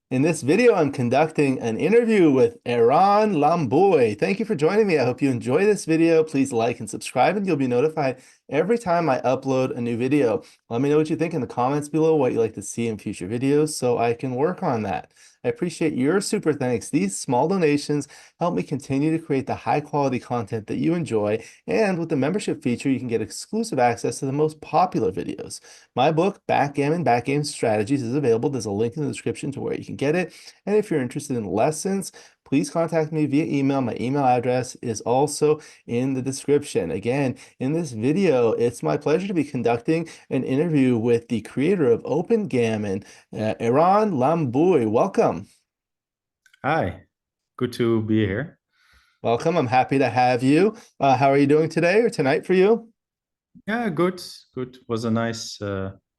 In this video, I'm conducting an interview with Eran Lambooij. Thank you for joining me. I hope you enjoy this video. Please like and subscribe, and you'll be notified every time I upload a new video. Let me know what you think in the comments below, what you'd like to see in future videos, so I can work on that. I appreciate your super thanks. These small donations help me continue to create the high quality content that you enjoy. And with the membership feature, you can get exclusive access to the most popular videos. My book, Backgammon Strategies, is available. There's a link in the description to where you can get it. And if you're interested in lessons, please contact me via email. My email address is also in the description. Again, in this video, it's my pleasure to be conducting an interview with the creator of Opengammon, Eran Lambooij. Welcome. Hi, good to be here. Welcome. I'm happy to have you. How are you doing today or tonight for you? Yeah, good, good. Was a nice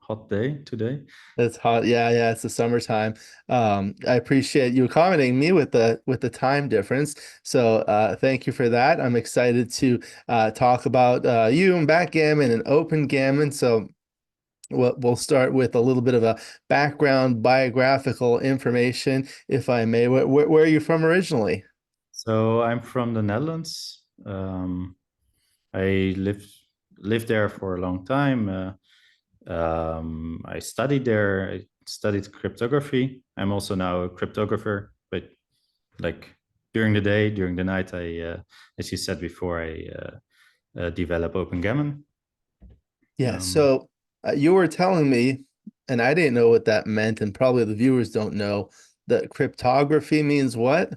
hot day today. It's hot. Yeah, yeah, it's the summertime. I appreciate you accommodating me with the time difference. So thank you for that. I'm excited to talk about you and backgammon and open gammon. So we'll start with a little bit of a background biographical information, if I may. Where are you from originally? So I'm from the Netherlands. I lived there for a long time. I studied there. I studied cryptography. I'm also now a cryptographer, but like during the day, during the night, as you said before, I develop Opengammon. Yeah, Um, so you were telling me, and I didn't know what that meant, and probably the viewers don't know, that cryptography means what?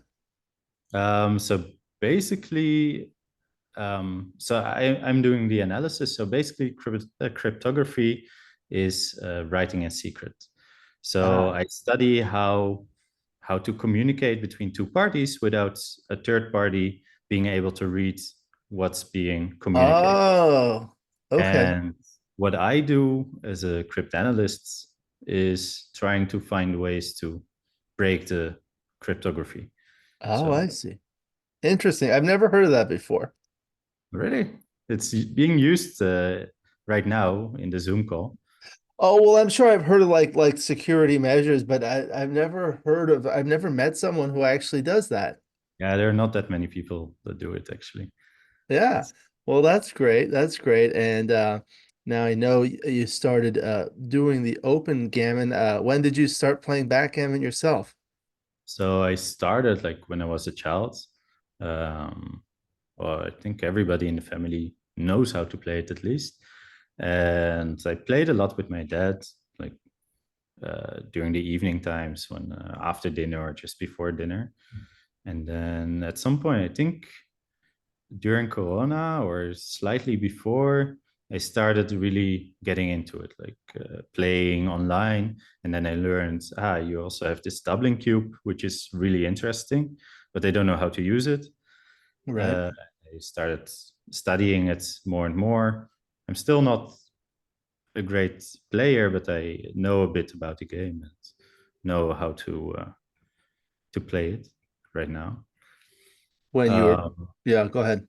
so basically, I'm doing the analysis. So basically, cryptography is writing in secret. So Ah. I study how to communicate between two parties without a third party being able to read what's being communicated. Oh, okay. And what I do as a cryptanalyst is trying to find ways to break the cryptography. Oh, I So see. Interesting. I've never heard of that before. really, it's being used right now in the Zoom call. Oh, well, I'm sure I've heard of like security measures, but I've never met someone who actually does that. Yeah, there are not that many people that do it actually. Yeah. It's, Well, that's great. That's great. And now I know you started doing the open gammon. When did you start playing backgammon yourself? so I started like when I was a child. Um, well, I think everybody in the family knows how to play it at least. And I played a lot with my dad, like during the evening times when after dinner or just before dinner. And then at some point, I think during Corona or slightly before, I started really getting into it, like playing online. And then I learned, you also have this doubling cube, which is really interesting, but I don't know how to use it. Right. Uh, I started studying it more and more. I'm still not a great player, but I know a bit about the game and know how to play it right now. When you were, Um, yeah, go ahead.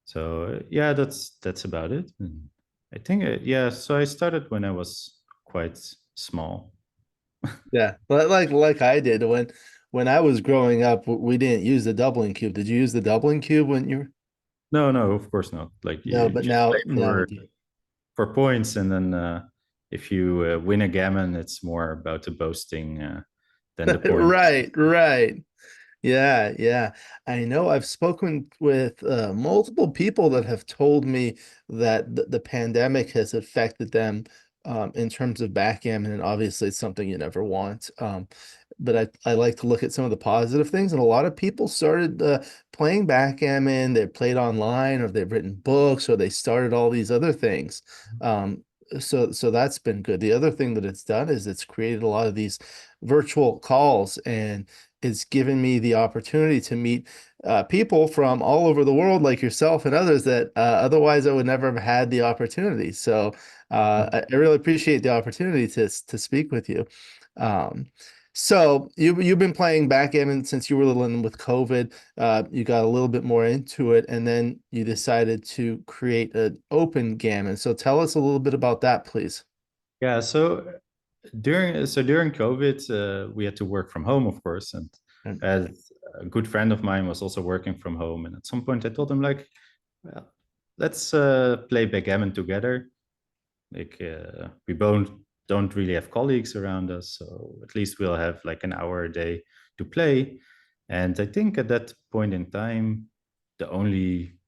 So yeah, that's about it. And I think yeah. So I started when I was quite small. Yeah, but like I did when I was growing up, we didn't use the doubling cube. Did you use the doubling cube when you were? No, no, of course not. Like No, you but just play now we do. for points, and then if you win a gammon, it's more about the boasting than the points. Right, right. Yeah, yeah. I know I've spoken with multiple people that have told me that the pandemic has affected them in terms of backgammon, and obviously it's something you never want. But I like to look at some of the positive things, and a lot of people started playing backgammon. They played online, or they've written books, or they started all these other things. So that's been good. The other thing that it's done is it's created a lot of these virtual calls, and it's given me the opportunity to meet people from all over the world, like yourself and others, that otherwise I would never have had the opportunity. So I really appreciate the opportunity to speak with you. Um, so you've been playing backgammon since you were little, and with COVID, you got a little bit more into it, and then you decided to create an open gammon. So tell us a little bit about that, please. Yeah. So during COVID, we had to work from home, of course, and And- as a good friend of mine was also working from home. And at some point, I told him like, well, let's play backgammon together. Like we both don't really have colleagues around us, so at least we'll have like an hour a day to play. And I think at that point in time, the only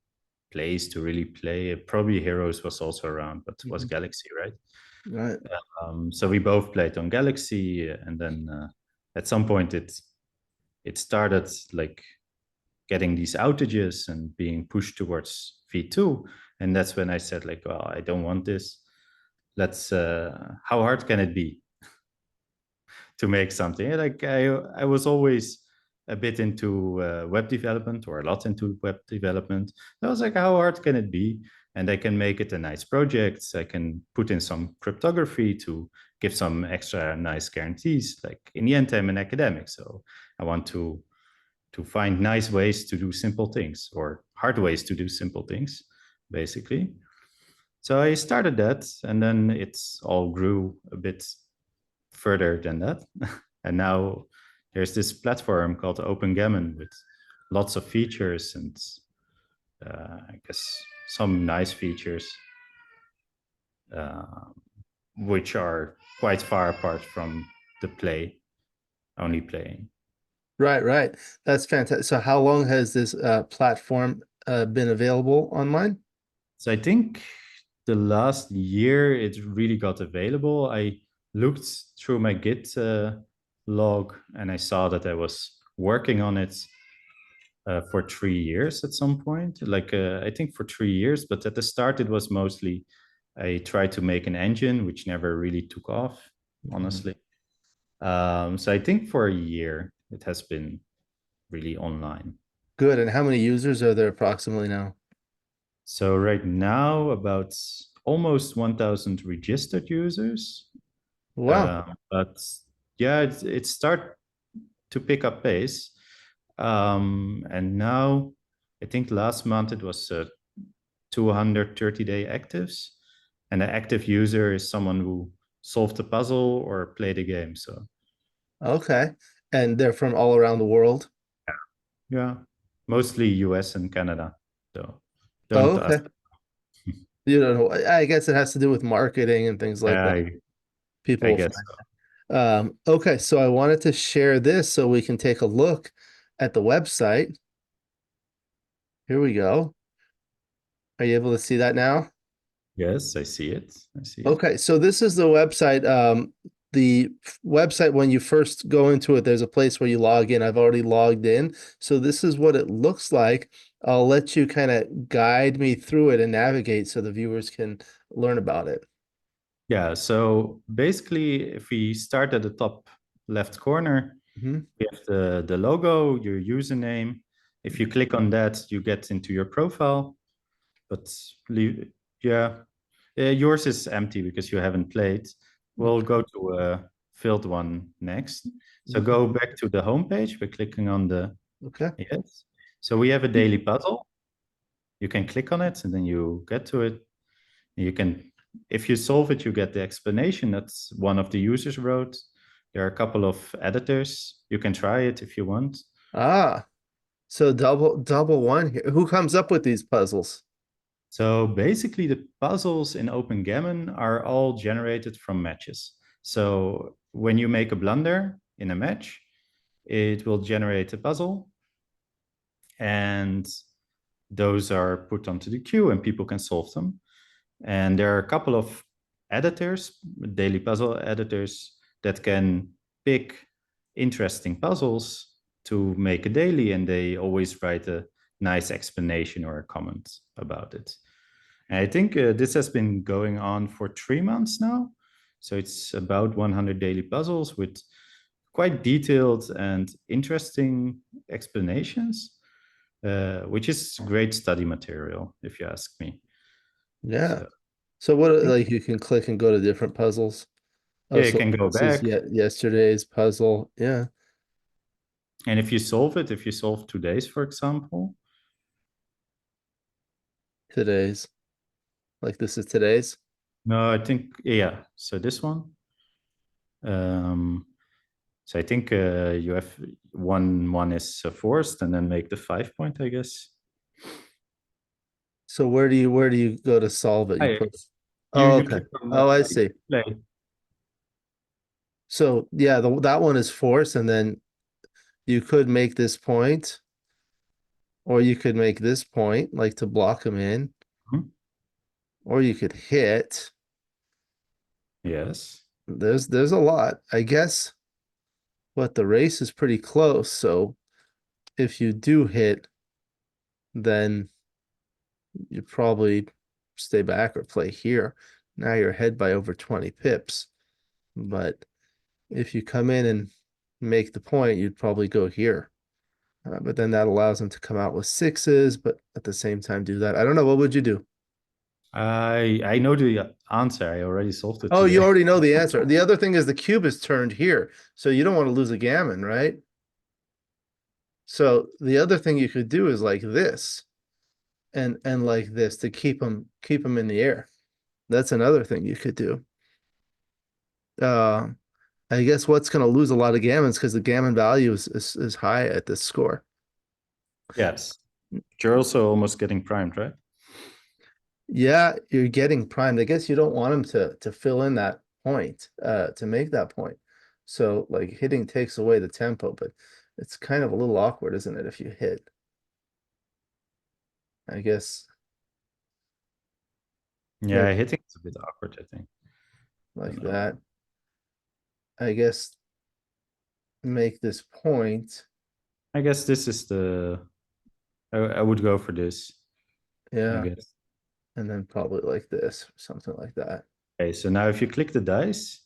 place to really play, probably Heroes was also around, but was Mhm. Galaxy, right? Right. So we both played on Galaxy, and then at some point it started like getting these outages and being pushed towards V2, and that's when I said like, well, I don't want this. Let's how hard can it be to make something? Like I was always a bit into web development, or a lot into web development. I was like, how hard can it be? And I can make it a nice project. I can put in some cryptography to give some extra nice guarantees. Like in the end, I'm an academic, so I want to find nice ways to do simple things, or hard ways to do simple things, basically. So I started that, and then it's all grew a bit further than that. And now there's this platform called Opengammon with lots of features and I guess some nice features, uh, which are quite far apart from the only playing. Right, right. That's fantastic. So how long has this platform been available online? So I think the last year it really got available. I looked through my Git log, and I saw that I was working on it for 3 years at some point. Like I think for 3 years, but at the start it was mostly I tried to make an engine which never really took off, Mhm. honestly. So I think for a year it has been really online. Good. And how many users are there approximately now? So right now about almost 1,000 registered users. Wow. But yeah, it start to pick up pace. And now I think last month it was 230-day actives. And an active user is someone who solved a puzzle or played a game. So Okay. And they're from all around the world. yeah, mostly US and Canada. So Oh, don't ask. okay. You don't know. I guess it has to do with marketing and things like that. I, People I will guess find. so. Okay, so I wanted to share this so we can take a look at the website. Here we go. Are you able to see that now? Yes, I see it. I see it. Okay, so this is the website. The website, when you first go into it, there's a place where you log in. I've already logged in. So this is what it looks like. I'll let you kind of guide me through it and navigate so the viewers can learn about it. Yeah, so basically, if we start at the top left corner, Mhm. we have the logo, your username. If you click on that, you get into your profile. But yeah, yours is empty because you haven't played. We'll go to a filled one next. So Okay. go back to the homepage by clicking on the Okay. yes. So we have a daily puzzle. You can click on it and then you get to it. You can, if you solve it, you get the explanation that's one of the users wrote. There are a couple of editors. You can try it if you want. Ah, so double one here. Who comes up with these puzzles? So basically, the puzzles in Opengammon are all generated from matches. So when you make a blunder in a match, it will generate a puzzle, and those are put onto the queue, and people can solve them. And there are a couple of editors, daily puzzle editors, that can pick interesting puzzles to make a daily, and they always write a nice explanation or a comment about it. And I think this has been going on for 3 months now. So it's about 100 daily puzzles with quite detailed and interesting explanations, which is great study material, if you ask me. Yeah. So So what yeah, like you can click and go to different puzzles. Oh, yeah, you so can go this is back. yet yesterday's puzzle. Yeah, And if you solve it, if you solve today's, for example, today's. Like this is today's. no, I think, yeah. So this one, Um, so I think you have one is forced, and then make the 5 point, I guess. So where do you go to solve it? You I, put you Oh, you okay. click on Oh, I see. play. So yeah, that one is force, and then you could make this point, or you could make this point, like to block him in, Mhm. or you could hit. Yes. There's a lot. I guess but the race is pretty close, so if you do hit, then you probably stay back or play here. Now you're ahead by over 20 pips. But if you come in and make the point, you'd probably go here. But then that allows them to come out with sixes, but at the same time do that. I don't know. What would you do? I know the answer. I already solved it Oh, you today. already know the answer. The other thing is the cube is turned here, so you don't want to lose a gammon, right? So the other thing you could do is like this and like this to keep them in the air. That's another thing you could do. Uh, I guess what's going to lose a lot of gammons because the gammon value is high at this score. Yes. You're also almost getting primed, right? Yeah, you're getting primed. I guess you don't want him to fill in that point, to make that point. So like hitting takes away the tempo, but it's kind of a little awkward, isn't it, if you hit? I guess Yeah, maybe hitting is a bit awkward, I think. like Don't know. that. I guess make this point. I guess this is I would go for this, I Yeah, guess. and then probably like this, something like that. Okay, so now if you click the dice,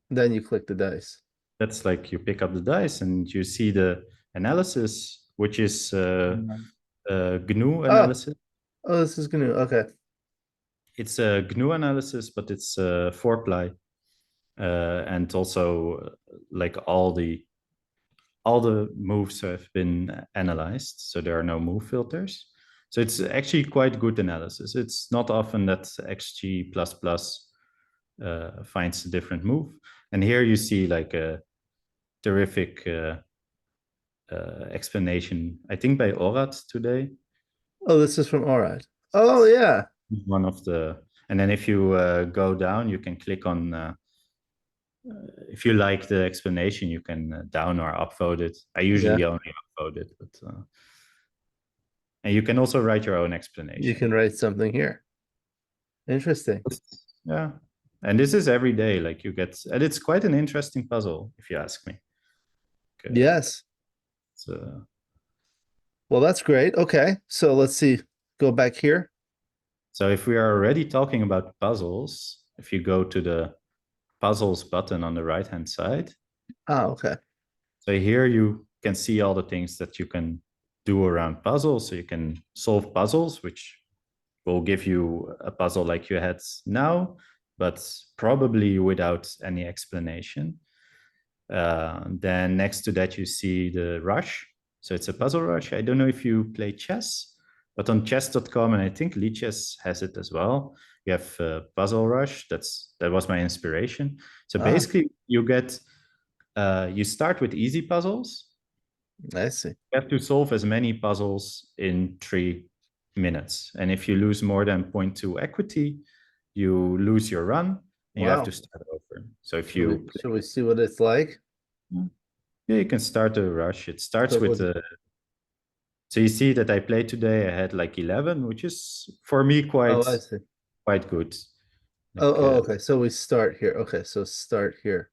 Then you click the dice. that's like you pick up the dice and you see the analysis, which is GNU Oh, analysis. oh, this is gonna okay. It's a GNU analysis, but it's 4-ply. And also like all the moves have been analyzed, so there are no move filters. So it's actually quite good analysis. It's not often that XG++ finds a different move. And here you see like a terrific explanation, I think by Orat today. Oh, this is from Orad. Oh yeah. One of the, and then if you go down, you can click on if you like the explanation, you can down or upvote it. I Yeah. usually only upvote it, but and you can also write your own You explanation. can write something here. Interesting. Yeah, and this is every day. Like you get, and it's quite an interesting puzzle, if you ask me. Yes. So, Well, that's great. Okay. So let's see. Go back here. so if we are already talking about puzzles, if you go to the puzzles button on the right hand side, Oh, okay. so here you can see all the things that you can do around puzzles. So you can solve puzzles, which will give you a puzzle like you had now, but probably without any explanation. Then next to that, you see the rush. So it's a puzzle rush. I don't know if you play chess, but on chess.com, and I think Lichess has it as well. You have puzzle rush. That was my inspiration. So Ah, basically, you start with easy puzzles. I see. You have to solve as many puzzles in 3 minutes. And if you lose more than zero point 0.2 equity, you lose your run and you have to Wow. start over. So if Should we you should we see what it's like? yeah, you can start a rush. It starts So with so you see that I played today. I had like 11, which is for me oh, I see. quite good. Oh, Like oh, okay. So we start here. Okay, so start here.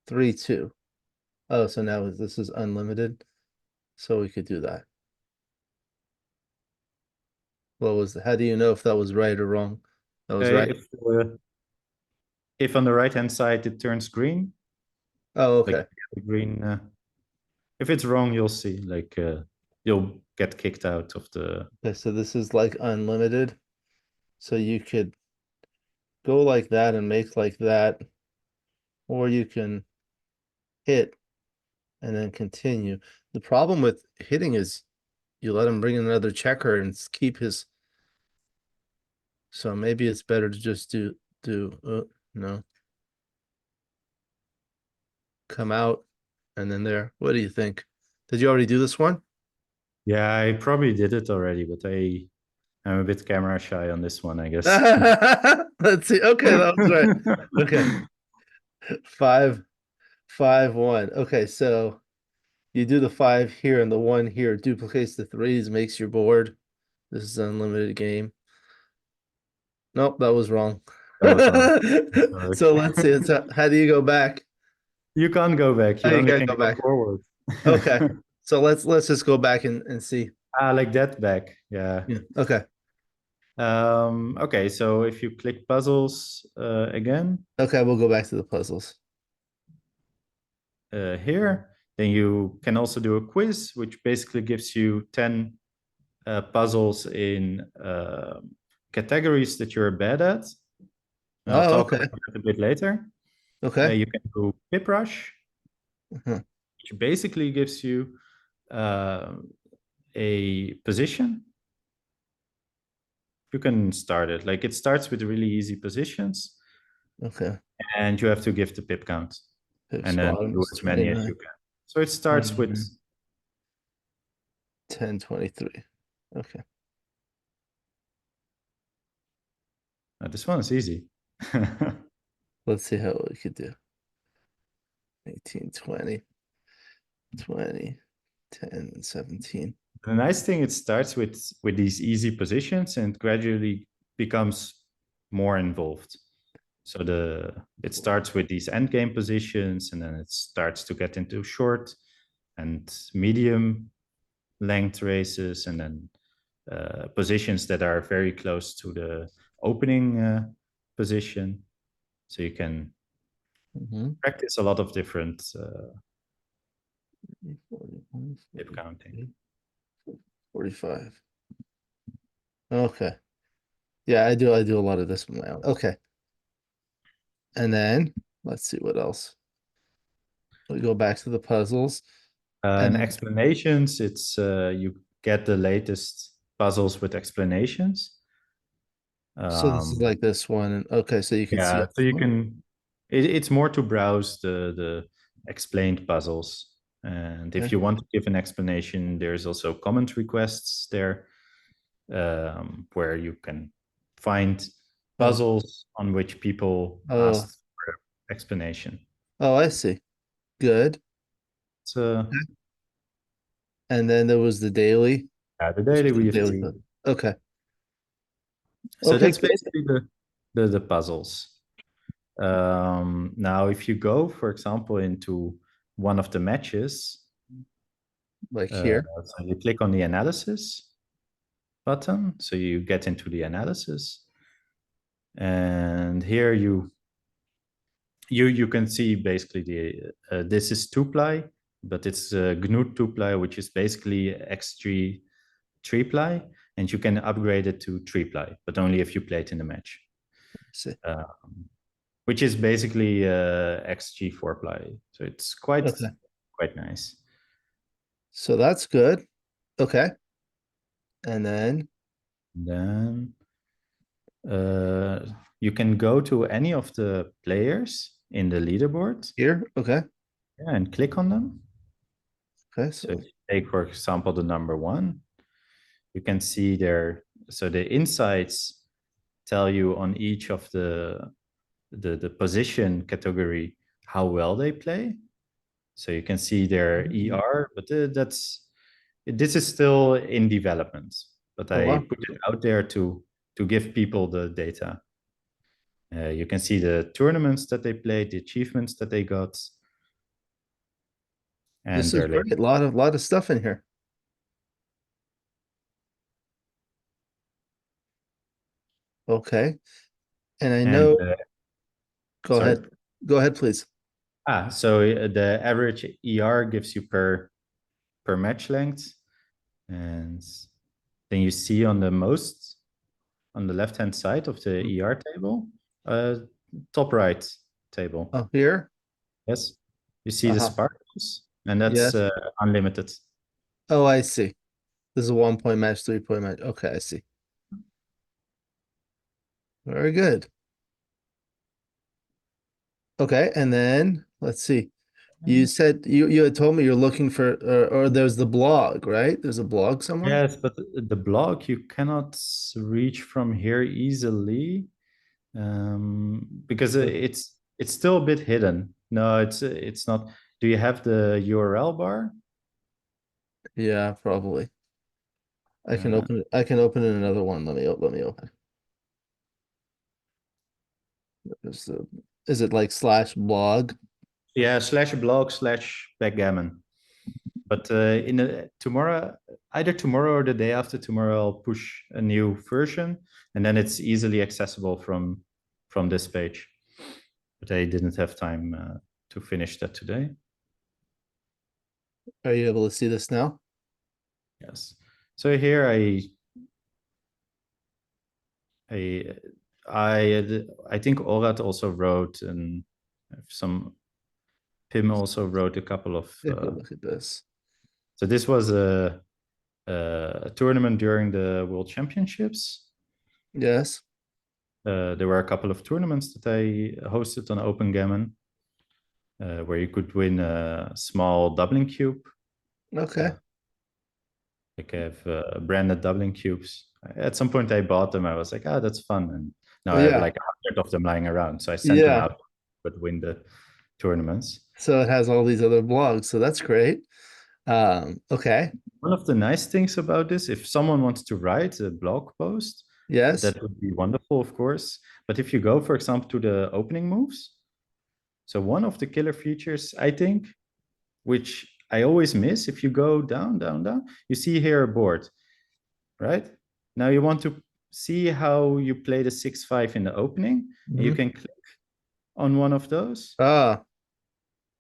3-2. Oh, so now this is unlimited. So we could do that. How do you know if that was right or wrong? That was okay, right. if on the right hand side it turns green, Oh, like okay. the green. If it's wrong, you'll see like you'll get kicked out of the. Okay, so this is like unlimited. So you could go like that and make like that, or you can hit and then continue. The problem with hitting is you let him bring in another checker and keep his. So maybe it's better to just do no. come out and then there. What do you think? Did you already do this one? Yeah, I probably did it already, but I'm a bit camera shy on this one, I guess. Let's see. Okay, that was right. Okay. 5, 5, 1. Okay, so you do the 5 here and the 1 here duplicates the threes, makes your board. This is an unlimited game. Nope, that was wrong. That was wrong. Sorry. So let's see. How do you go back? You can't go back. Oh, You you only gotta can go go back. forward. Okay. So let's just go back and see. Like that back. Yeah. Yeah. Okay. Okay, so if you click puzzles again Okay, we'll go back to the puzzles. here, then you can also do a quiz, which basically gives you 10 puzzles in categories that you're bad at. And I'll Oh, talk okay. about it a bit later. Okay. You can do Pip Rush, Uh-huh. which basically gives you uh, a position. You can start it. Like it starts with really easy positions, Okay. and you have to give the pip count, Pip's and then bottom do is as many as you 29, can. So it starts with 10, 23. Okay. this one is easy. Let's see how we could do. 18, 20, 20, 10, and 17. The nice thing, it starts with these easy positions and gradually becomes more involved. So it starts with these end game positions, and then it starts to get into short and medium length races, and then positions that are very close to the opening position. So you can Mhm. practice a lot of different 41, tip counting. 45. Okay. Yeah, I do a lot of this with my own. Okay. And then let's see what else. We go back to the puzzles. And And explanations, it's you get the latest puzzles with explanations. so this is Um, like this one. And okay, so you can see yeah, up so you front. can. It's more to browse the explained puzzles, and if Okay. you want to give an explanation, there's also comment requests there, where you can find Oh, puzzles on which people oh, asked for explanation. oh, I see. Good. So And then there was the daily. yeah, the This daily was the we have daily seen. puzzle. Okay. So Okay, that's good. basically the puzzles. Now, if you go, for example, into one of the matches, Like here. so you click on the analysis button, so you get into the analysis, and here you can see basically this is 2-ply, but it's GNU 2-ply, which is basically X3 3-ply, and you can upgrade it to 3-ply, but only if you play it in the match. Let's see. Which is basically XG 4-ply. So it's Okay. quite nice. So that's good. Okay. And then Then you can go to any of the players in the leaderboard, here. Okay. yeah, and click on them. Okay. So if So you take, for example, the number one, you can see there. So the insights tell you on each of the position category how well they play. So you can see their ER, but this is still in development. But oh I wow. put it out there to give people the data. You can see the tournaments that they played, the achievements that they got, and This is their great. latest. Lot of stuff in here. Okay. And I And know, go sorry. ahead. Go ahead, please. So the average ER gives you per match length, and then you see on the left hand side of the ER table, uh, top right table. Oh, here. Yes, you see the Uh-huh. sparkles, and that's Yes. unlimited. Oh, I see. This is a 1 point match, 3 point match. Okay, I see. Very good. Okay, and then let's see. You said you had told me you're looking for or there's the blog, right? There's a blog somewhere? Yes, but the blog you cannot reach from here easily, because it's still a bit hidden. No, it's not. Do you have the URL bar? Yeah, probably. I can Uh, open it. I can open in another one. Let me open. Is, the, is it like slash blog? yeah, /blog/backgammon. But tomorrow, either tomorrow or the day after tomorrow, I'll push a new version, and then it's easily accessible from this page. But I didn't have time to finish that today. Are you able to see this now? Yes. So here I I think Orat also wrote, and some Pim also wrote a couple of. Take a look at this. So this was a tournament during the World Championships. Yes. There were a couple of tournaments that I hosted on Opengammon, where you could win a small doubling cube. Okay. Uh, like I have branded doubling cubes. At some point, I bought them. I was like, "Ah, that's fun!" And now I have Yeah. like 100 of them lying around. So I sent them Yeah. out, but win the tournaments. So it has all these other blogs. So that's great. Okay. One of the nice things about this, if someone wants to write a blog post, Yes. that would be wonderful, of course. But if you go, for example, to the opening moves, so one of the killer features, I think, which I always miss, if you go down, down, down, you see here a board, right? Now you want to see how you play the 6-5 in the opening. And you Mhm. can click on one of those. Ah,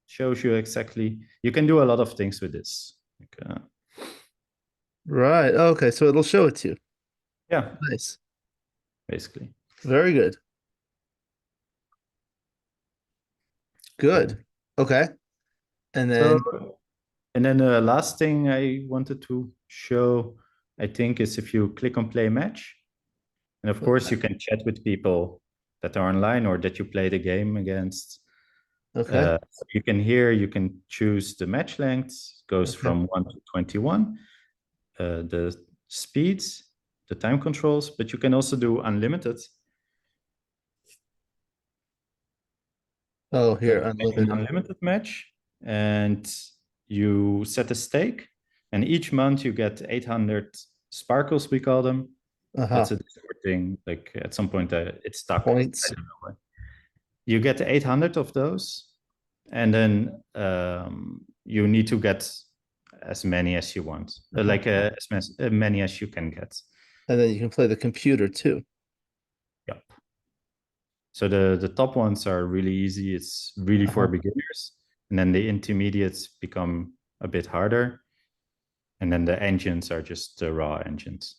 Shows you exactly. You can do a lot of things with this. Like, right. Okay. So it'll show it to you. yeah, Nice. basically. Very good. Okay. Good. Okay. And So, then, and then the last thing I wanted to show, I think, is if you click on play match, and of course okay. you can chat with people that are online or that you play the game against. Okay. You can here, you can choose the match length, goes Okay. from 1 to 21, the speeds, the time controls, but you can also do unlimited. Oh, So here, you make an unlimited. unlimited match and you set a stake, and each month you get 800 sparkles, we call them. That's Uh-huh. a Discord thing. Like at some point it's stuck. I Points. don't know why. You get 800 of those, and then you need to get as many as you want, Uh-huh. as many as you can get. And then you can play the computer too. Yep. So the top ones are really easy. It's really for Uh-huh. beginners, and then the intermediates become a bit harder, and then the engines are just the raw engines.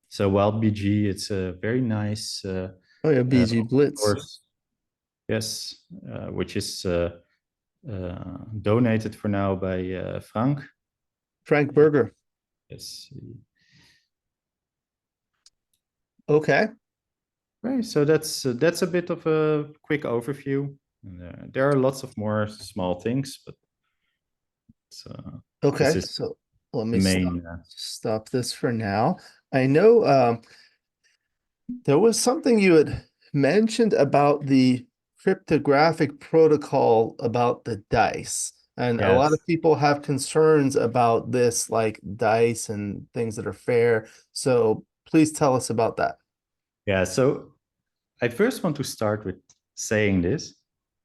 So Wild BG, it's a very nice Oh yeah, BG open Blitz. source, yes, which is donated for now by Frank. Frank Berger. Yes. Okay. Right. So that's a bit of a quick overview. And, there are lots of more small things, but this Okay. is So let the me main. stop this for now. I know there was something you had mentioned about the cryptographic protocol about the dice. And a lot Yes. of people have concerns about this, like dice and things that are fair. So please tell us about that. Yeah. So I first want to start with saying this.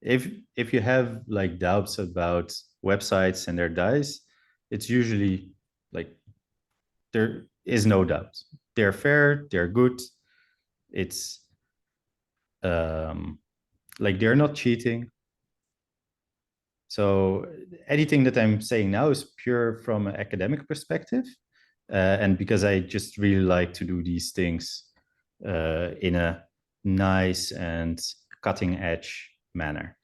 If you have like doubts about websites and their dice, it's usually like there is no doubt. They're fair, they're good. It's um like they're not cheating. So anything that I'm saying now is pure from an academic perspective, and because I just really like to do these things in a nice and cutting edge manner.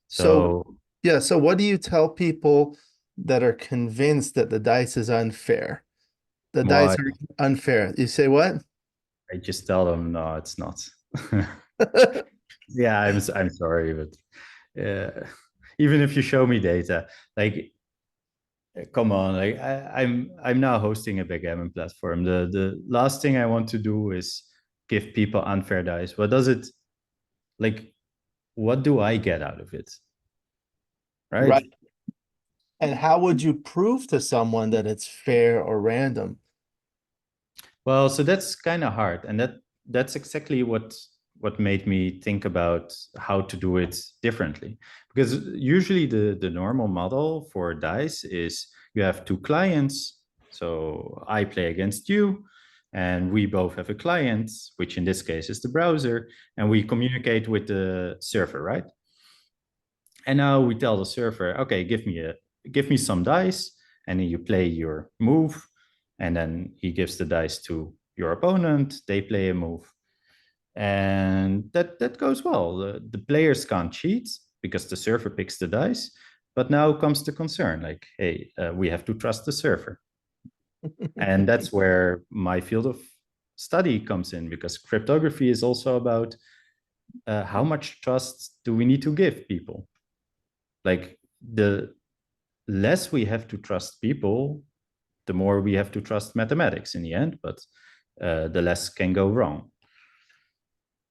So, So yeah, so what do you tell people that are convinced that the dice is unfair? The dice why are unfair. You say what? I just tell them no, it's not. Yeah, I'm sorry, but uh, even if you show me data, like come on, like I'm now hosting a backgammon platform. The last thing I want to do is give people unfair dice. What does it like? What do I get out of it? Right? Right. And how would you prove to someone that it's fair or random? Well, so that's kind of hard, and that's exactly what made me think about how to do it differently. Because usually the normal model for dice is you have two clients, so I play against you, and we both have a client, which in this case is the browser, and we communicate with the server, right? And now we tell the server, okay, give me some dice, and then you play your move, and then he gives the dice to your opponent. They play a move, and that goes well. The players can't cheat because the server picks the dice. But now comes the concern, like, hey, we have to trust the server, and that's where my field of study comes in, because cryptography is also about how much trust do we need to give people. Like the less we have to trust people, the more we have to trust mathematics in the end, but the less can go wrong.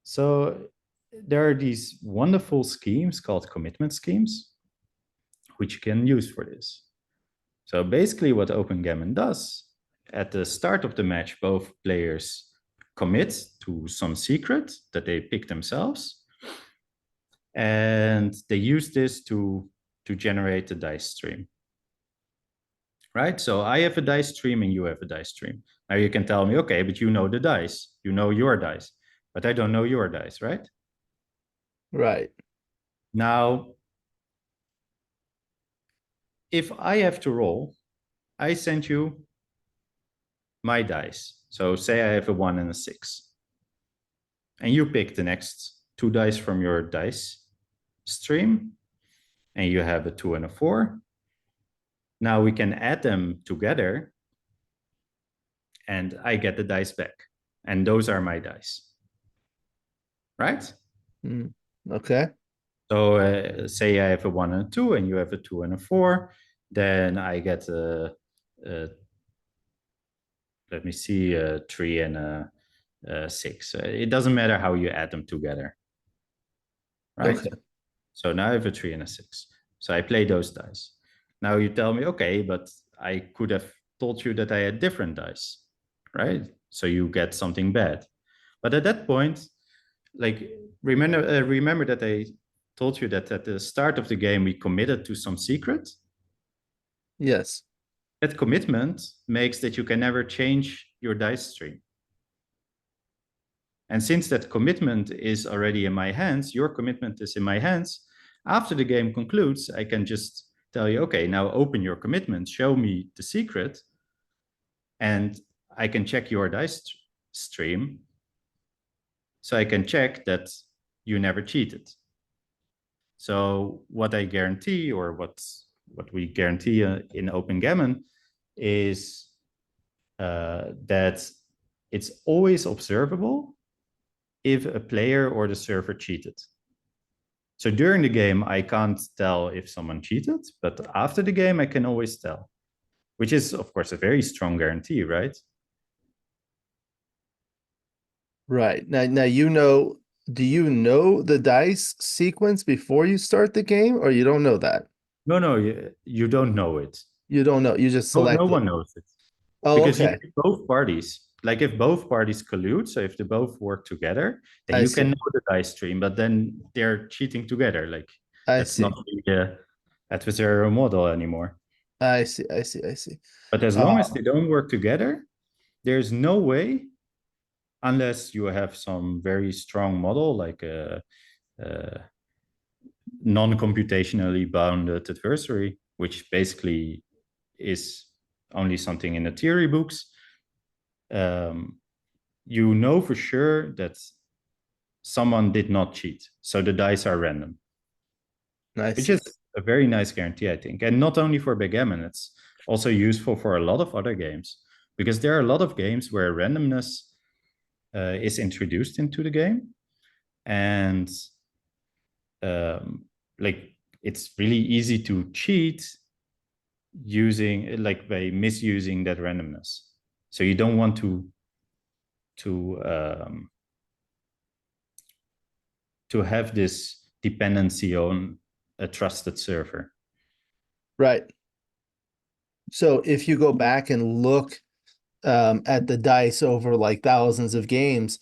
So there are these wonderful schemes called commitment schemes, which you can use for this. So basically what Opengammon does, at the start of the match, both players commit to some secret that they pick themselves, and they use this to generate a dice stream. Right? So I have a dice stream and you have a dice stream. Now you can tell me, okay, but you know the dice, you know your dice, but I don't know your dice, right? Right. Now, if I have to roll, I send you my dice. So say I have a 1 and a 6. And you pick the next two dice from your dice stream, and you have a 2 and a 4. Now we can add them together, and I get the dice back. And those are my dice. Right? Mm. Okay. So say I have a 1 and a 2, and you have a 2 and a 4, then I get let me see, a 3 and a 6. It doesn't matter how you add them together, right? Okay. So now I have a 3 and a 6. So I play those dice. Now you tell me, okay, but I could have told you that I had different dice, right? So you get something bad. But at that point, like remember that I told you that at the start of the game we committed to some secret. Yes. That commitment makes that you can never change your dice stream. And since that commitment is already in my hands, your commitment is in my hands, after the game concludes, I can just tell you, okay, now open your commitment, show me the secret, and I can check your dice stream. So I can check that you never cheated. So what I guarantee, or what we guarantee in Opengammon, is that it's always observable if a player or the server cheated. So during the game, I can't tell if someone cheated, but after the game, I can always tell, which is, of course, a very strong guarantee, right? Right. Now do you know the dice sequence before you start the game, or you don't know that? No, no, you don't know it. You don't know. You just No, no select it. one knows it. Oh, Because you okay. need both parties. Like if both parties collude, so if they both work together, then I you can see. know the dice stream, but then they're cheating together. Like I that's not see. the adversarial model anymore. I see. I see. I see. But as long as Uh, they don't work together, there's no way, unless you have some very strong model, like a non-computationally bounded adversary, which basically is only something in the theory books. You know for sure that someone did not cheat. So the dice are random, I which see. is a very nice guarantee, I think. And not only for backgammon, it's also useful for a lot of other games, because there are a lot of games where randomness is introduced into the game. And like it's really easy to cheat using like by misusing that randomness. So you don't want to um, to have this dependency on a trusted server. Right. So if you go back and look at the dice over like thousands of games,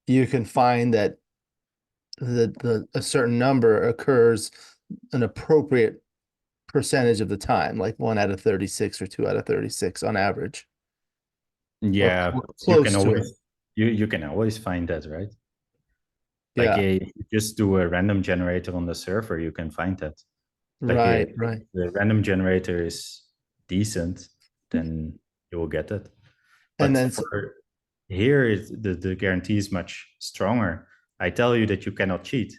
you can find that the a certain number occurs an appropriate percentage of the time, like 1 out of 36 or 2 out of 36 on average, or Yeah, you can close to it. always you can always find that, right? Like Yeah, if you just do a random generator on the server, you can find that. Like right, right. the random generator is decent, then you will get it. And But then for here, the guarantee is much stronger. I tell you that you cannot cheat.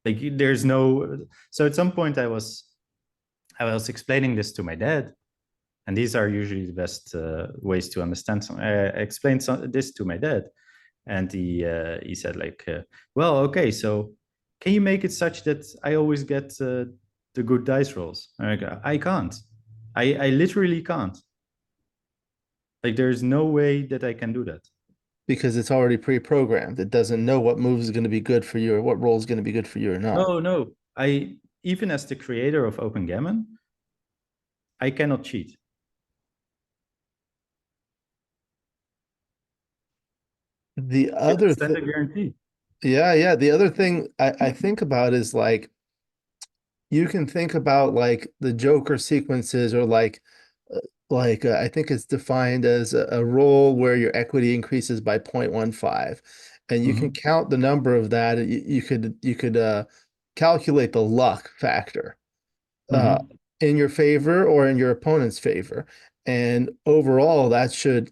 Like there's no. So at some point, I was explaining this to my dad, and these are usually the best ways to understand. I explained this to my dad, and he said like, well, okay, so can you make it such that I always get the good dice rolls? And I go, I can't. I literally can't. Like there's no way that I can do that. because it's already pre-programmed, it doesn't know what move is going to be good for you or what role is going to be good for you or not. No, no. I even as the creator of Opengammon, I cannot cheat. The You other send thing, a guarantee. yeah, yeah. The other thing I think about is like you can think about like the Joker sequences or uh, I think it's defined as a roll where your equity increases by 0.15, and you can Mm-hmm. count the number of that. You could calculate the luck factor uh, Mm-hmm. in your favor or in your opponent's favor, and overall that should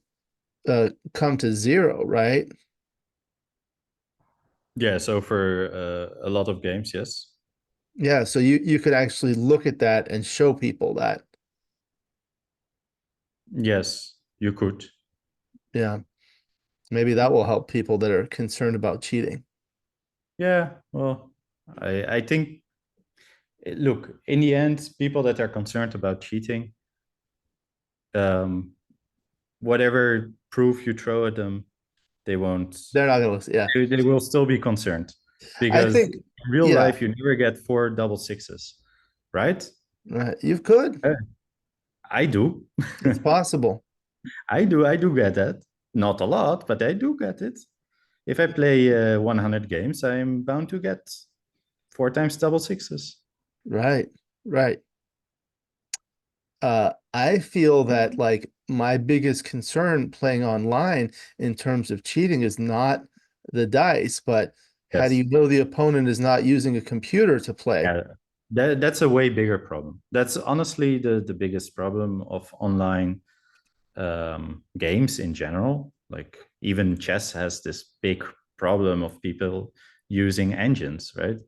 come to zero, right? Yeah, so for a lot of games, yes. Yeah, so you could actually look at that and show people that. Yes, you could. Yeah, maybe that will help people that are concerned about cheating. Yeah, well, I think look, in the end, people that are concerned about cheating, um, whatever proof you throw at them, they won't. They're not gonna listen. Yeah, They will still be concerned I because think, in real yeah, life you never get four double sixes, right? you could. Uh, I do. It's possible, I do. I do get that. Not a lot, but I do get it. If I play 100 games, I'm bound to get four times double sixes. right? Right. I feel that like my biggest concern playing online in terms of cheating is not the dice, but how do Yes. you know the opponent is not using a computer to play? Yeah. That's a way bigger problem. That's honestly the biggest problem of online games in general. Like even chess has this big problem of people using engines, right?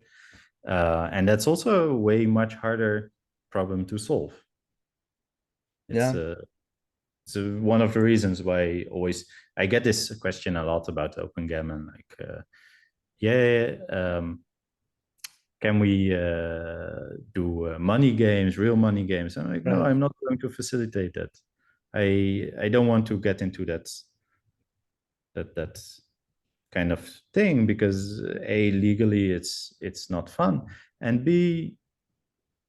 And that's also a way much harder problem to solve. It's Yeah, uh, so one of the reasons why I get this question a lot about Opengammon, like yeah, can we do money games, real money games? I'm like, no, right. I'm not going to facilitate that. I don't want to get into that kind of thing because a legally it's not fun, and b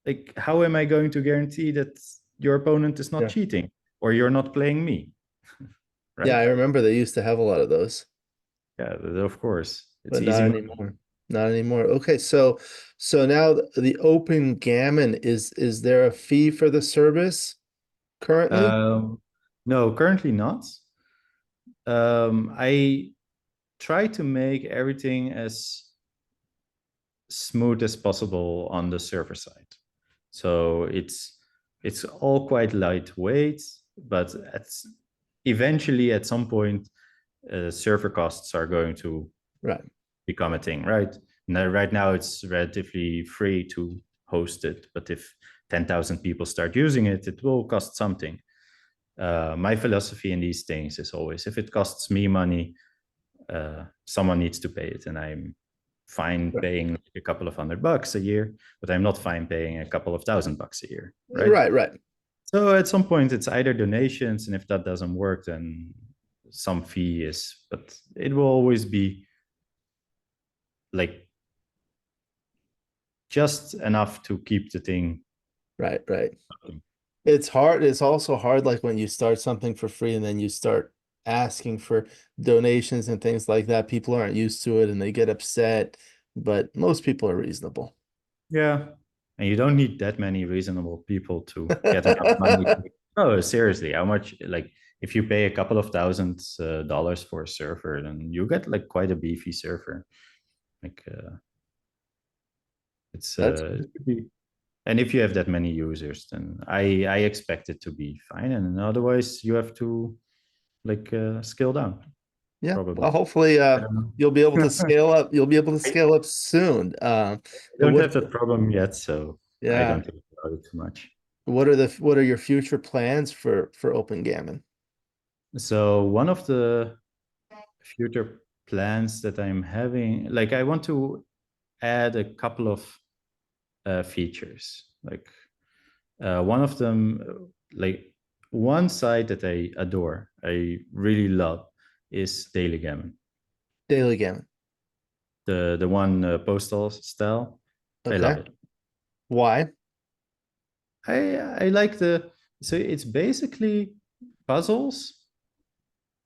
like how am I going to guarantee that your opponent is not Yeah. cheating or you're not playing me, Yeah, right? I remember they used to have a lot of those, Yeah, of course it's but easy not money. anymore. Not anymore. Okay, so now the Open Gammon is there a fee for the service currently? um no, currently not. I try to make everything as smooth as possible on the server side. So it's all quite lightweight, but eventually at some point, server costs are going to Right. become a thing, right? Now, right now it's relatively free to host it, but if 10,000 people start using it, it will cost something. My philosophy in these things is always if it costs me money, someone needs to pay it, and I'm fine paying a couple of $100 a year, but I'm not fine paying a couple of $1,000 a year, right? Right, right. So at some point, it's either donations, and if that doesn't work, then some fee is, but it will always be like just enough to keep the thing. Right, right. It's hard. It's also hard, like when you start something for free and then you start asking for donations and things like that. People aren't used to it and they get upset, but most people are reasonable. Yeah. And you don't need that many reasonable people to get enough money. Oh, seriously, how much? Like, if you pay a couple of $1,000s for a server, then you get like quite a beefy server. Like, it's That's and if you have that many users, then I expect it to be fine. And otherwise, you have to like scale down, yeah. probably. Well, hopefully, Um, you'll be able to I scale up. You'll be able to scale up soon. But don't have that problem yet, so I yeah, don't think about it too much. what are your future plans for Opengammon? So one of the future plans that I'm having, like I want to add a couple of features. Like one of them, like one site that I adore, I really love, is Daily Gammon. Daily Gammon. The one postal style. I love Okay. it. Why? I like the, so it's basically puzzles,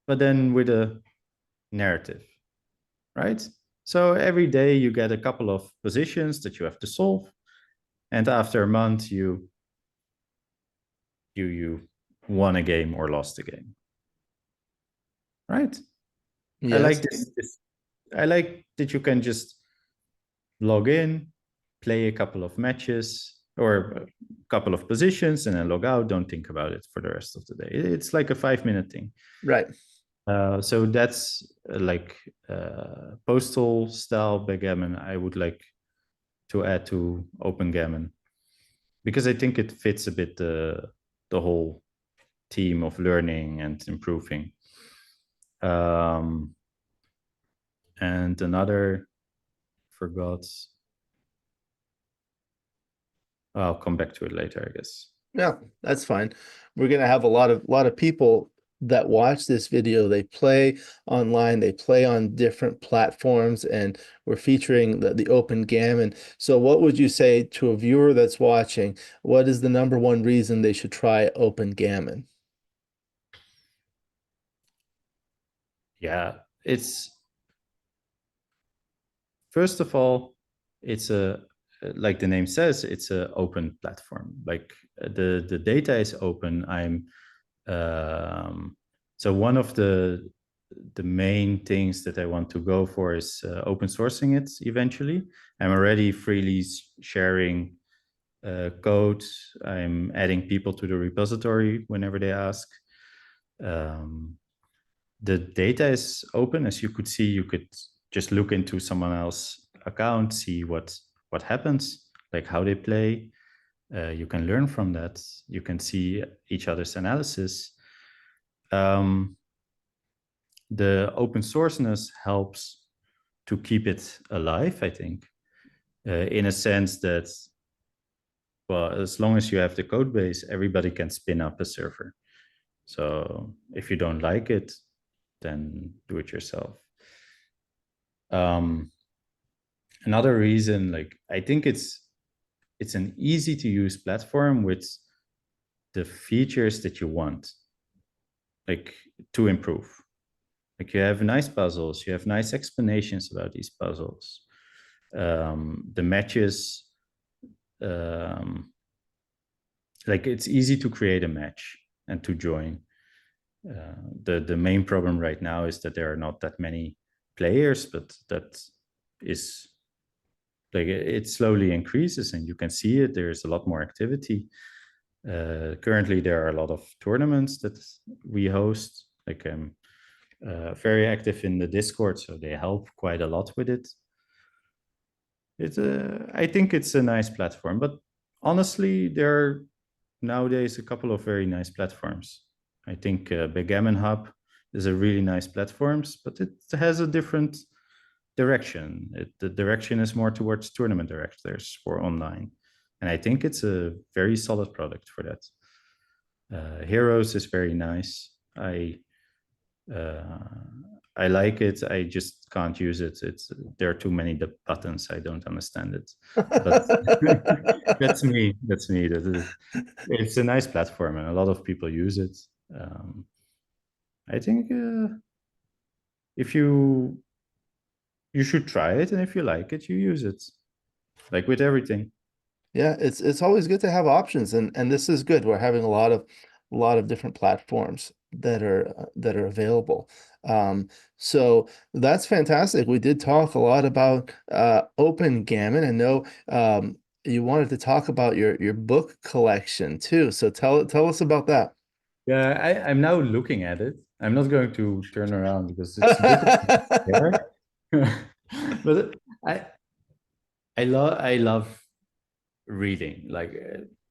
but then with a narrative, right? So every day you get a couple of positions that you have to solve, and after a month you won a game or lost a game, right? I like Yes. this. I like that you can just log in, play a couple of matches or a couple of positions, and then log out. Don't think about it for the rest of the day. It's like a 5-minute thing. Right. So that's like postal style backgammon. I would like to add to Opengammon because I think it fits a bit the whole theme of learning and improving. Um, and another, forgot. I'll come back to it later, I guess. Yeah, that's fine. We're gonna have a lot of people that watch this video. They play online, they play on different platforms, and we're featuring the Open Gammon. So what would you say to a viewer that's watching? What is the number one reason they should try Open Gammon? Yeah, it's first of all, it's a, like the name says, it's an open platform. Like the data is open. Um, so one of the main things that I want to go for is open sourcing it eventually. I'm already freely sharing code. I'm adding people to the repository whenever they ask. Um, the data is open. As you could see, you could just look into someone else's account, see what happens, like how they play. You can learn from that. You can see each other's analysis. The open sourceness helps to keep it alive, I think, in a sense that, well, as long as you have the code base, everybody can spin up a server. So if you don't like it, then do it yourself. Um, Another reason, like I think it's an easy to use platform with the features that you want, like to improve. Like you have nice puzzles, you have nice explanations about these puzzles. The matches, um, like it's easy to create a match and to join. The main problem right now is that there are not that many players, but that is like it slowly increases, and you can see it. There's a lot more activity. Currently, there are a lot of tournaments that we host. Like I'm very active in the Discord, so they help quite a lot with it. I think it's a nice platform, but honestly, there are nowadays a couple of very nice platforms. I think Backgammon Hub is a really nice platform, but it has a different direction. The direction is more towards tournament directors for online, and I think it's a very solid product for that. Heroes is very nice. Uh, I like it. I just can't use it. It's there are too many buttons. I don't understand it. But that's me. That's me. It's a nice platform, and a lot of people use it. I think if you should try it, and if you like it, you use it. Like with everything. Yeah, it's always good to have options, and this is good. We're having a lot of different platforms that are available. So that's fantastic. We did talk a lot about Opengammon. I know you wanted to talk about your book collection too. So tell us about that. Yeah, I'm now looking at it. I'm not going to turn around because it's a bit there. But I love reading, like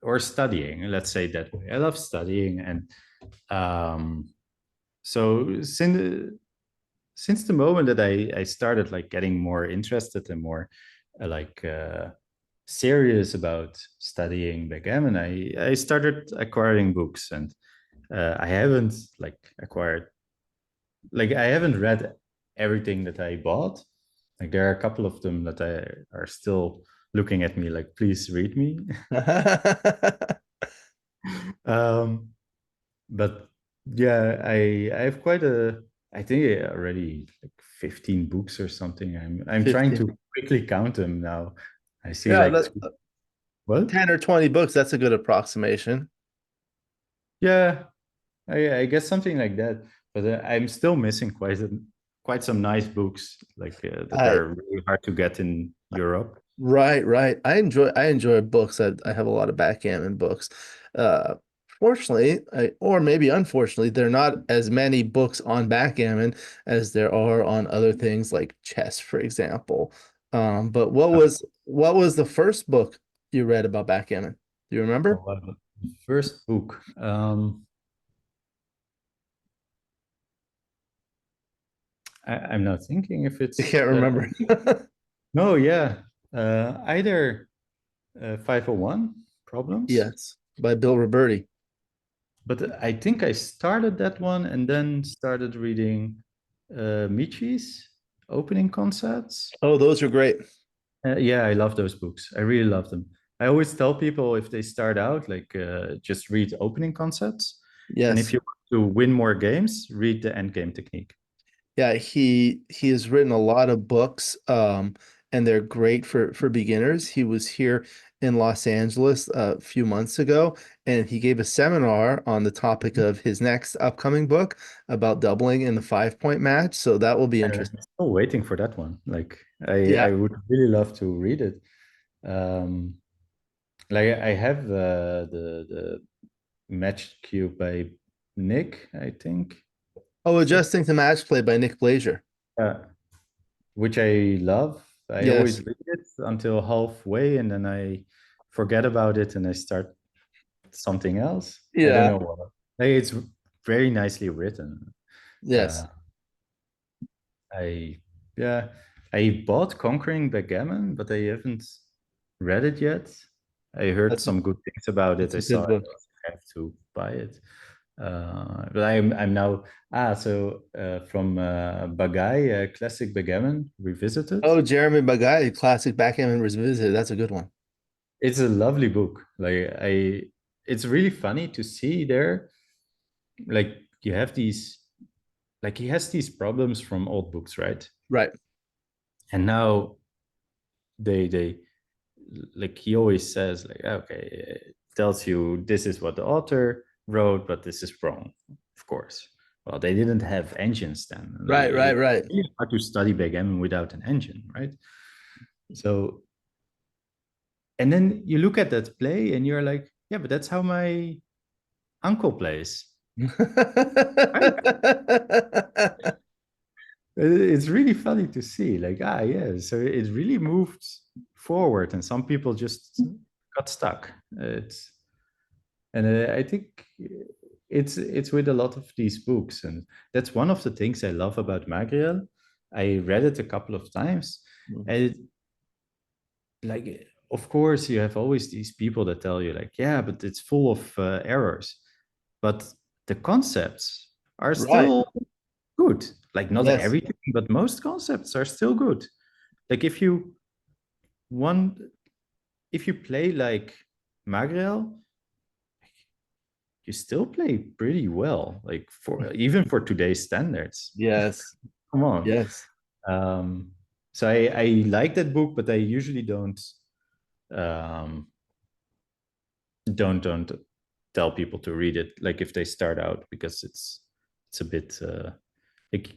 or studying. Let's say that way. I love studying, and um, so since the moment that I started like getting more interested and more like serious about studying backgammon, I started acquiring books, and I haven't like acquired like I haven't read everything that I bought. Like there are a couple of them that I are still looking at me like, please read me. um, but yeah, I have quite a I think already like 15 books or something. I'm trying 15. to quickly count them now. I see Yeah, like that two, what? 10 or 20 books, that's a good approximation. Yeah, I guess something like that. But I'm still missing quite some nice books like that I are really hard to get in Europe. right. I enjoy books. I have a lot of backgammon books. Uh, Fortunately, or maybe unfortunately, there are not as many books on backgammon as there are on other things like chess, for example. But what was the first book you read about backgammon? Do you Oh, remember? wow. The first book. I'm now thinking if You it's can't remember. no, yeah, either 501 problems, Yes, by Bill Roberti. but I think I started that one and then started reading Michi's opening concepts. Oh, those are great. Yeah, I love those books. I really love them. I always tell people if they start out, like just read opening concepts, and if Yes. you want to win more games, read the end game technique. Yeah, he has written a lot of books, and they're great for beginners. He was here in Los Angeles a few months ago, and he gave a seminar on the topic of his next upcoming book about doubling in the 5 point match. So that will be I'm interesting. still waiting for that one. Like I Yeah. would really love to read it. Um, like I have the match cube by Nick, I think, Oh, so, Adjusting to Match Play by Nick Blazier. uh, which I love. I always Yes. read it until halfway, and then I forget about it, and I start something else. I don't Yeah. know what. Like, it's very nicely written. Uh, Yes. I yeah, I bought Conquering Backgammon, but I haven't read it yet. I heard That's a some good things about it. that's I a saw good it. book. I have to buy it. But I'm now from Bagai, Classic Backgammon Revisited. Oh, Jeremy Maguire, classic Backgammon Revisited. That's a good one. It's a lovely book. It's really funny to see there. Like you have these, like he has these problems from old books, right? Right. And now they like he always says like okay, it tells you this is what the author wrote, but this is wrong, of course. Well, they didn't have engines then. Like it's Right. really hard to study backgammon without an engine, right? So and then you look at that play and you're like, yeah, but that's how my uncle plays, right? It's really funny to see like yeah, so it really moved forward and some people just got stuck. It's and I think it's with a lot of these books, and that's one of the things I love about Magriel. I read it a couple of times, Mm. and like, of course, you have always these people that tell you like, yeah, but it's full of errors, but the concepts are Right. still good. Like not Yes. everything, but most concepts are still good. Like want if you play like Magrel, you still play pretty well, like for even for today's standards. Yes. Come on. Yes. Um, so I like that book, but I usually um, don't tell people to read it. Like if they start out, because it's a bit like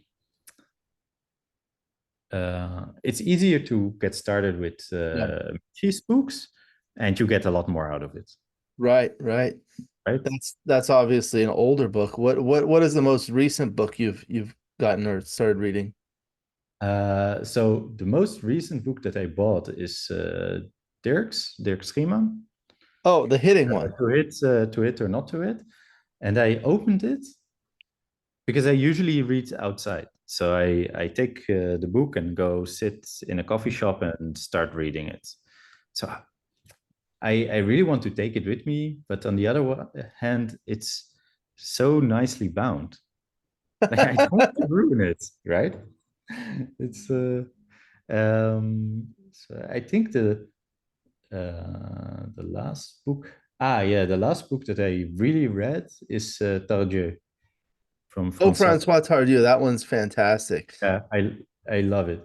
it's easier to get started with Yeah. cheese books, and you get a lot more out of it, Right. Right. right? That's obviously an older book. What is the most recent book you've gotten or started reading? So the most recent book that I bought is Dirk Schiemann, Oh, the hitting one. to hit or not to hit, and I opened it because I usually read outside. So I take the book and go sit in a coffee shop and start reading it. So I really want to take it with me, but on the other hand, it's so nicely bound. Like I don't want to ruin it, right? It's so I think the last book. Ah, yeah, the last book that I really read is Tardieu from Oh, Francois. Francois Tardieu, that one's fantastic. Yeah, I love it.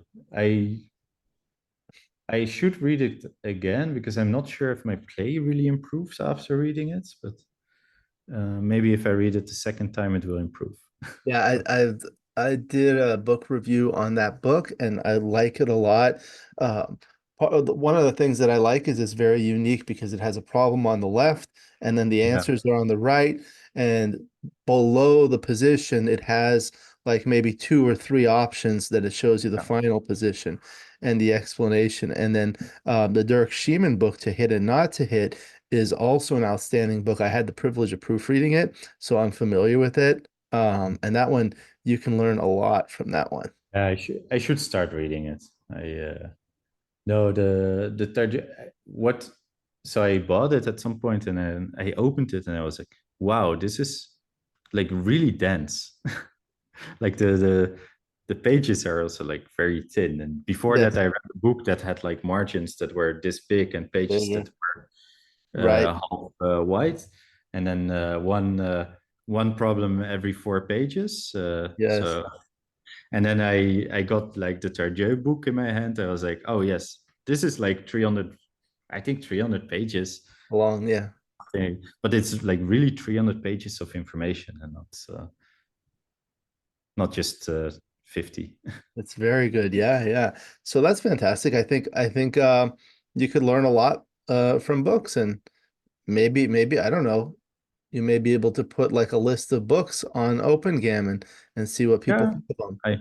I should read it again because I'm not sure if my play really improves after reading it, but maybe if I read it the second time, it will improve. Yeah, I did a book review on that book and I like it a lot. One of the things that I like is it's very unique because it has a problem on the left and then the Yeah, answers are on the right, and below the position it has like maybe two or three options that it shows you the yeah, final position and the explanation. And then the Dirk Schiemann book, To Hit and Not to Hit, is also an outstanding book. I had the privilege of proofreading it, so I'm familiar with it. And that one, you can learn a lot from that one. yeah. I should start reading it. No, the target what so I bought it at some point and then I opened it and I was like, wow, this is like really dense. Like the pages are also like very thin. And before that Yes, I read a book that had like margins that were this big and pages bigger. that were Right. half white, and then one problem every 4 pages. Yes. So and then I got like the Tardieu book in my hand. I was like, oh yes, this is like 300, I think 300 pages. Long, yeah. Okay. But it's like really 300 pages of information and not just 50. It's very good. Yeah, yeah. So that's fantastic. I think you could learn a lot from books, and maybe I don't know, you may be able to put like a list of books on Opengammon and see what people Yeah, think of them. I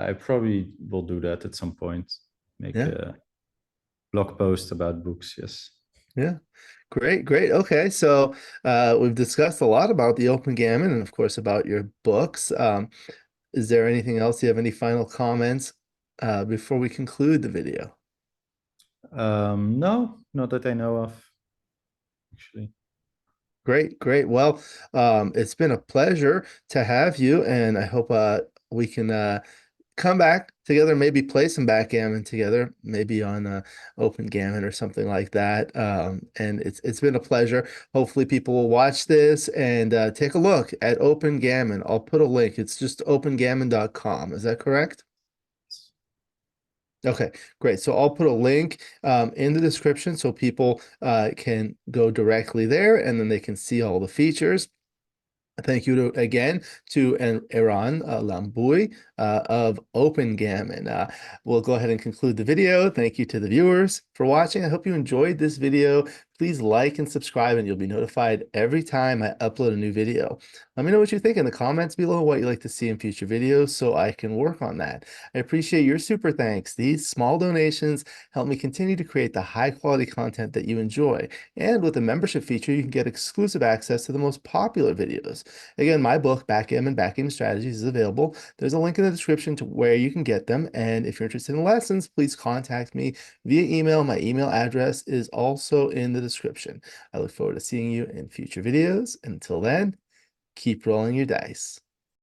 I probably will do that at some point. Make Yeah. a blog post about books. Yes. Yeah. Great, great. Okay, so we've discussed a lot about the Opengammon and of course about your books. Is there anything else? Do you have any final comments before we conclude the video? No, not that I know of, actually. Great, great. Well, it's been a pleasure to have you, and I hope we can come back together, maybe play some backgammon together, maybe on Open Gammon or something like that. And it's been a pleasure. Hopefully, people will watch this and take a look at Open Gammon. I'll put a link. It's just opengammon.com. Is that correct? Okay, great. So I'll put a link in the description so people can go directly there and then they can see all the features. Thank you again to Eran Lambooij of Opengammon. We'll go ahead and conclude the video. Thank you to the viewers for watching. I hope you enjoyed this video. Please like and subscribe, and you'll be notified every time I upload a new video. Let me know what you think in the comments below, what you'd like to see in future videos, so I can work on that. I appreciate your super thanks. These small donations help me continue to create the high quality content that you enjoy. And with the membership feature, you can get exclusive access to the most popular videos. Again, my book, Backgammon Strategies, is available. There's a link in the description to where you can get them. And if you're interested in lessons, please contact me via email. My email address is also in the description. I look forward to seeing you in future videos. Until then, keep rolling your dice.